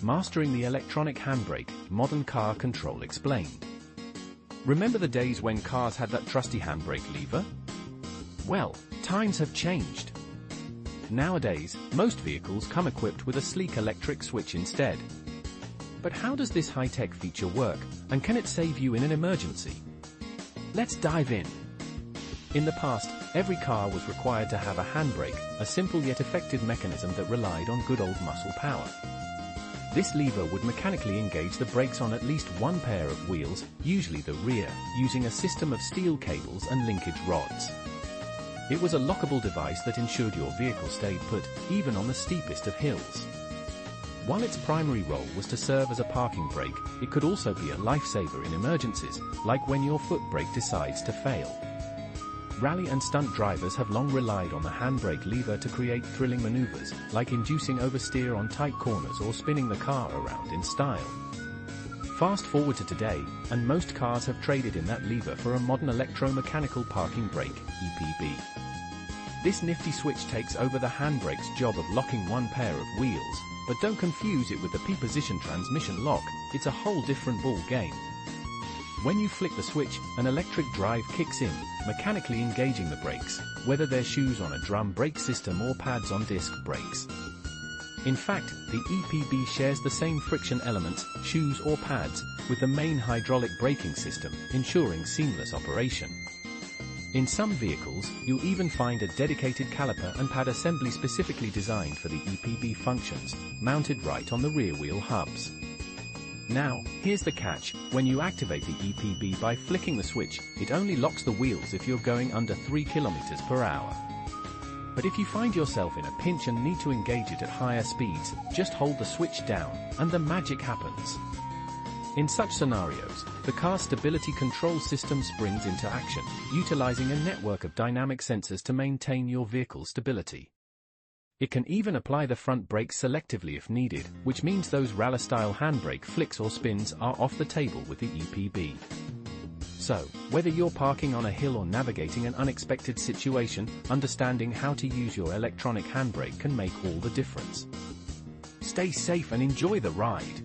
Mastering the electronic handbrake, modern car control explained. Remember the days when cars had that trusty handbrake lever? Well, times have changed. Nowadays, most vehicles come equipped with a sleek electric switch instead. But how does this high-tech feature work, and can it save you in an emergency? Let's dive in. In the past, every car was required to have a handbrake, a simple yet effective mechanism that relied on good old muscle power. This lever would mechanically engage the brakes on at least one pair of wheels, usually the rear, using a system of steel cables and linkage rods. It was a lockable device that ensured your vehicle stayed put, even on the steepest of hills. While its primary role was to serve as a parking brake, it could also be a lifesaver in emergencies, like when your foot brake decides to fail. Rally and stunt drivers have long relied on the handbrake lever to create thrilling maneuvers, like inducing oversteer on tight corners or spinning the car around in style. Fast forward to today, and most cars have traded in that lever for a modern electromechanical parking brake, EPB. This nifty switch takes over the handbrake's job of locking one pair of wheels, but don't confuse it with the P-position transmission lock, it's a whole different ball game. When you flick the switch, an electric drive kicks in, mechanically engaging the brakes, whether they're shoes on a drum brake system or pads on disc brakes. In fact, the EPB shares the same friction elements, shoes or pads, with the main hydraulic braking system, ensuring seamless operation. In some vehicles, you'll even find a dedicated caliper and pad assembly specifically designed for the EPB functions, mounted right on the rear wheel hubs. Now, here's the catch: when you activate the EPB by flicking the switch, it only locks the wheels if you're going under 3 km/h. But if you find yourself in a pinch and need to engage it at higher speeds, just hold the switch down, and the magic happens. In such scenarios, the car stability control system springs into action, utilizing a network of dynamic sensors to maintain your vehicle's stability. It can even apply the front brakes selectively if needed, which means those rally-style handbrake flicks or spins are off the table with the EPB. So, whether you're parking on a hill or navigating an unexpected situation, understanding how to use your electronic handbrake can make all the difference. Stay safe and enjoy the ride.